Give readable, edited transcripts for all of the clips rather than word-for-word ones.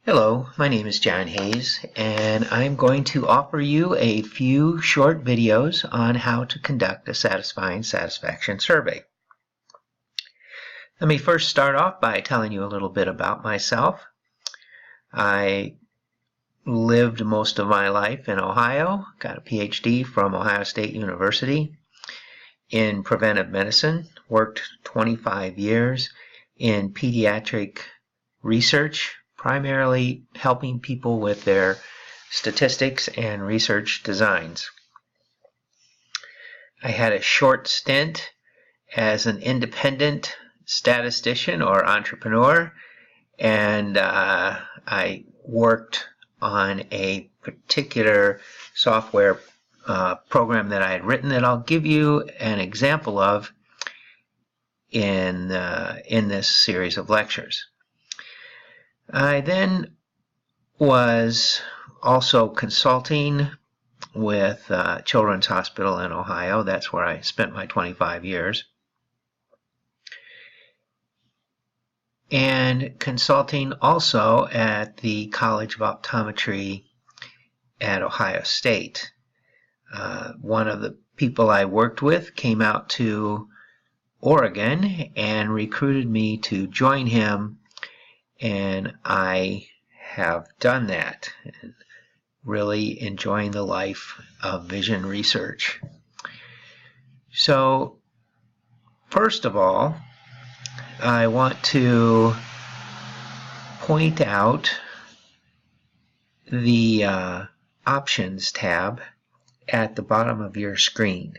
Hello, my name is John Hayes, and I'm going to offer you a few short videos on how to conduct a satisfying satisfaction survey. Let me first start off by telling you a little bit about myself. I lived most of my life in Ohio, got a PhD from Ohio State University in preventive medicine, worked 25 years in pediatric research, primarily helping people with their statistics and research designs. I had a short stint as an independent statistician or entrepreneur, and I worked on a particular software program that I had written that I'll give you an example of in this series of lectures. I then was also consulting with Children's Hospital in Ohio. That's where I spent my 25 years. And consulting also at the College of Optometry at Ohio State. One of the people I worked with came out to Oregon and recruited me to join him, and I have done that, and really enjoying the life of vision research. So, first of all, I want to point out the Options tab at the bottom of your screen.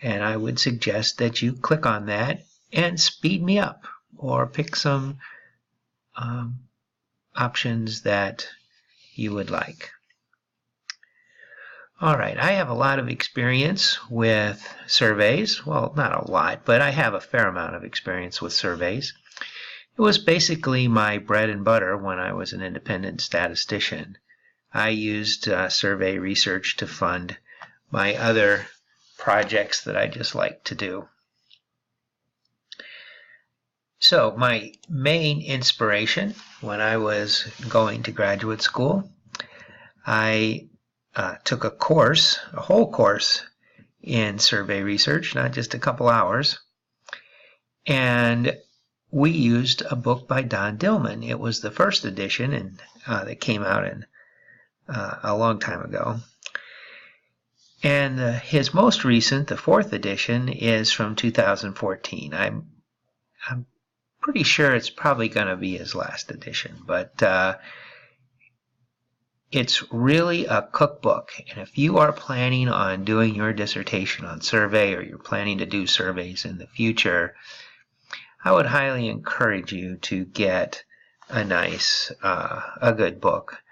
And I would suggest that you click on that and speed me up, or pick some options that you would like. All right, I have a lot of experience with surveys. Well, not a lot, but I have a fair amount of experience with surveys. It was basically my bread and butter when I was an independent statistician. I used survey research to fund my other projects that I just like to do. So my main inspiration when I was going to graduate school, I took a whole course in survey research, not just a couple hours, and we used a book by Don Dillman. It was the first edition, and that came out in a long time ago. And his most recent, the fourth edition, is from 2014. I'm pretty sure it's probably going to be his last edition, but it's really a cookbook. And if you are planning on doing your dissertation on survey, or you're planning to do surveys in the future, I would highly encourage you to get a good book.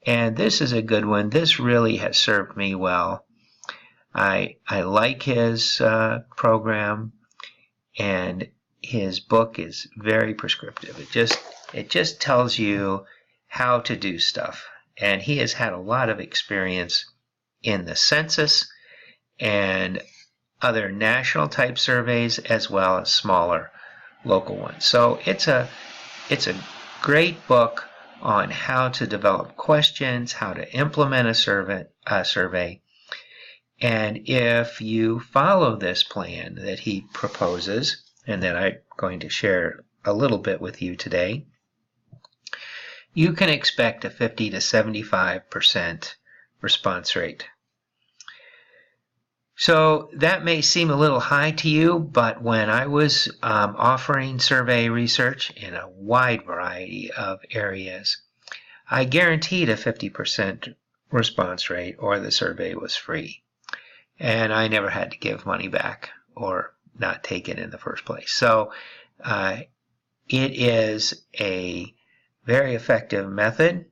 And this is a good one. This really has served me well. I like his program, and his book is very prescriptive. It just tells you how to do stuff. And he has had a lot of experience in the census and other national type surveys, as well as smaller local ones. So it's a great book on how to develop questions, how to implement a survey. And if you follow this plan that he proposes, and that I'm going to share a little bit with you today, you can expect a 50 to 75% response rate. So that may seem a little high to you, but when I was offering survey research in a wide variety of areas, I guaranteed a 50% response rate, or the survey was free. And I never had to give money back or not take it in the first place. So it is a very effective method,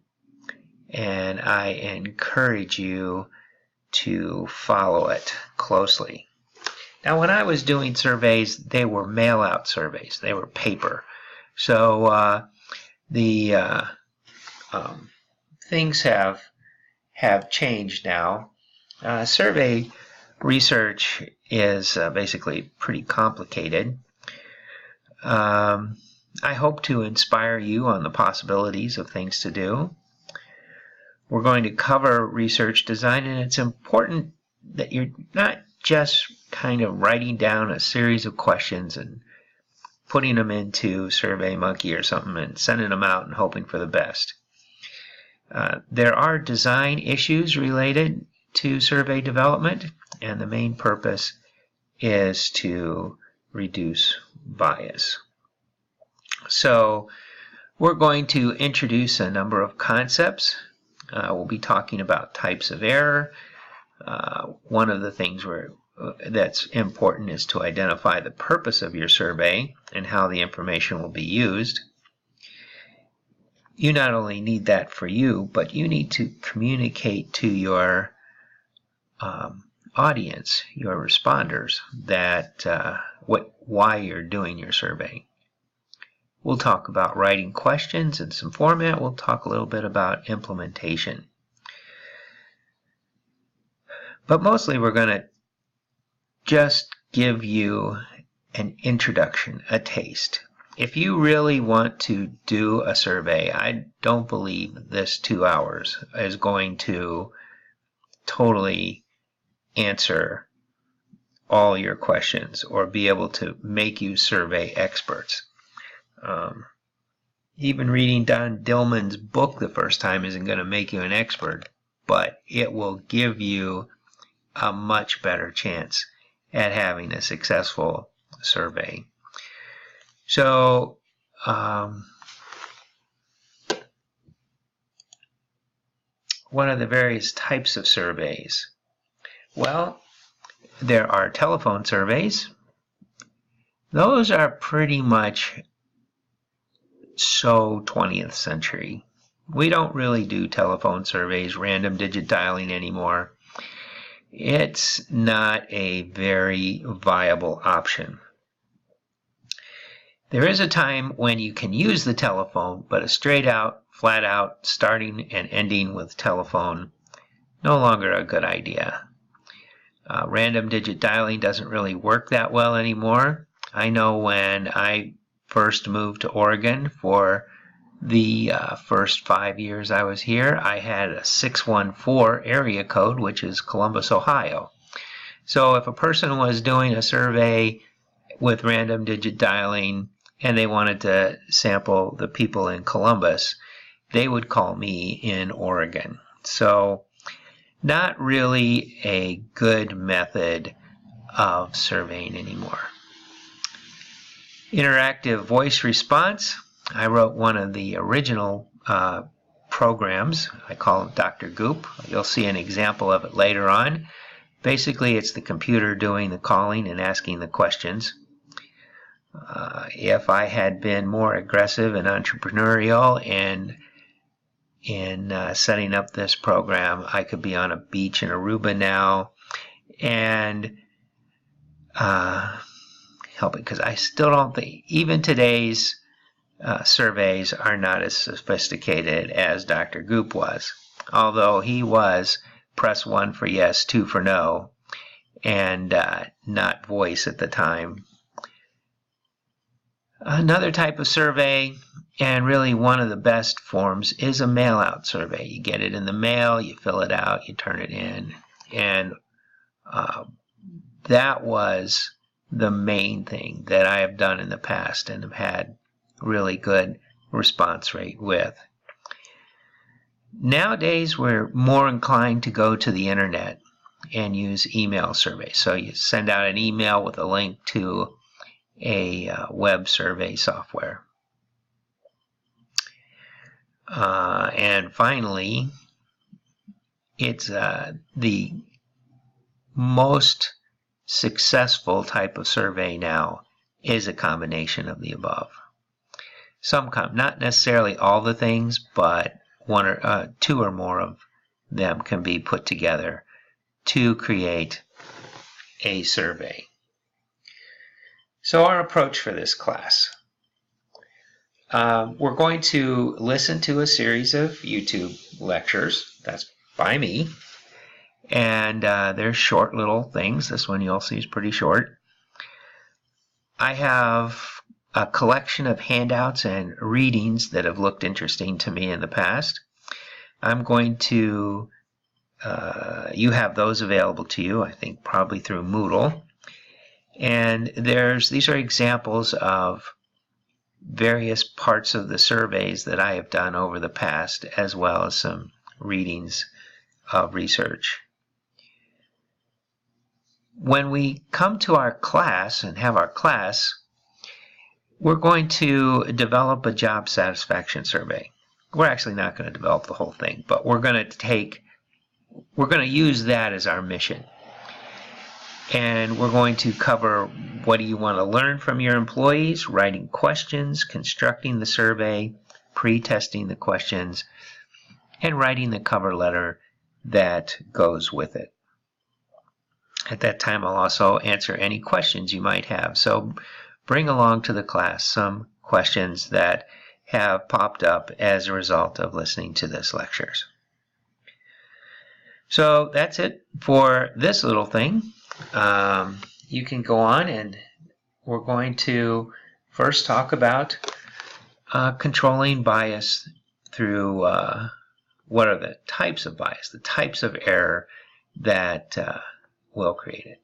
and I encourage you to follow it closely. Now, when I was doing surveys, they were mail-out surveys. They were paper. So the things have changed now. Survey research is basically pretty complicated. I hope to inspire you on the possibilities of things to do. We're going to cover research design, and it's important that you're not just kind of writing down a series of questions and putting them into SurveyMonkey or something and sending them out and hoping for the best. There are design issues related to survey development, and the main purpose is to reduce bias. So we're going to introduce a number of concepts. We'll be talking about types of error. One of the things that's important is to identify the purpose of your survey and how the information will be used. You not only need that for you, but you need to communicate to your audience, your responders, that why you're doing your survey. We'll talk about writing questions and some format. We'll talk a little bit about implementation. But mostly we're going to just give you an introduction, a taste. If you really want to do a survey, I don't believe this 2 hours is going to totally answer all your questions or be able to make you survey experts. Even reading Don Dillman's book the first time isn't going to make you an expert, but it will give you a much better chance at having a successful survey. So, what are the various types of surveys? Well, there are telephone surveys. Those are pretty much so 20th century. We don't really do telephone surveys, random digit dialing anymore. It's not a very viable option. There is a time when you can use the telephone, but a straight out, flat out, starting and ending with telephone, no longer a good idea. Random digit dialing doesn't really work that well anymore. I know when I first moved to Oregon for the first 5 years I was here, I had a 614 area code, which is Columbus, Ohio. So if a person was doing a survey with random digit dialing and they wanted to sample the people in Columbus, they would call me in Oregon. So not really a good method of surveying anymore. Interactive voice response. I wrote one of the original programs. I call it Dr. Goop. You'll see an example of it later on. Basically, it's the computer doing the calling and asking the questions. If I had been more aggressive and entrepreneurial and in setting up this program, I could be on a beach in Aruba now and help it, because I still don't think, even today's surveys are not as sophisticated as Dr. Goop was, although he was press 1 for yes, 2 for no, and not voice at the time. Another type of survey, and really one of the best forms, is a mail-out survey. You get it in the mail, you fill it out, you turn it in, and that was the main thing that I have done in the past and have had really good response rate with. Nowadays, we're more inclined to go to the internet and use email surveys. So you send out an email with a link to a web survey software. And finally, it's the most successful type of survey now is a combination of the above. Not necessarily all the things, but one or two or more of them can be put together to create a survey. So our approach for this class. We're going to listen to a series of YouTube lectures. That's by me. And they're short little things. This one you'll see is pretty short. I have a collection of handouts and readings that have looked interesting to me in the past. I'm going to, you have those available to you, I think probably through Moodle. And these are examples of various parts of the surveys that I have done over the past, as well as some readings of research. When we come to our class and have our class, we're going to develop a job satisfaction survey. We're actually not going to develop the whole thing, but we're going to use that as our mission. And we're going to cover what do you want to learn from your employees, writing questions, constructing the survey, pre-testing the questions, and writing the cover letter that goes with it. At that time, I'll also answer any questions you might have. So bring along to the class some questions that have popped up as a result of listening to this lectures. So that's it for this little thing. You can go on, and we're going to first talk about controlling bias through what are the types of bias, the types of error that will create it.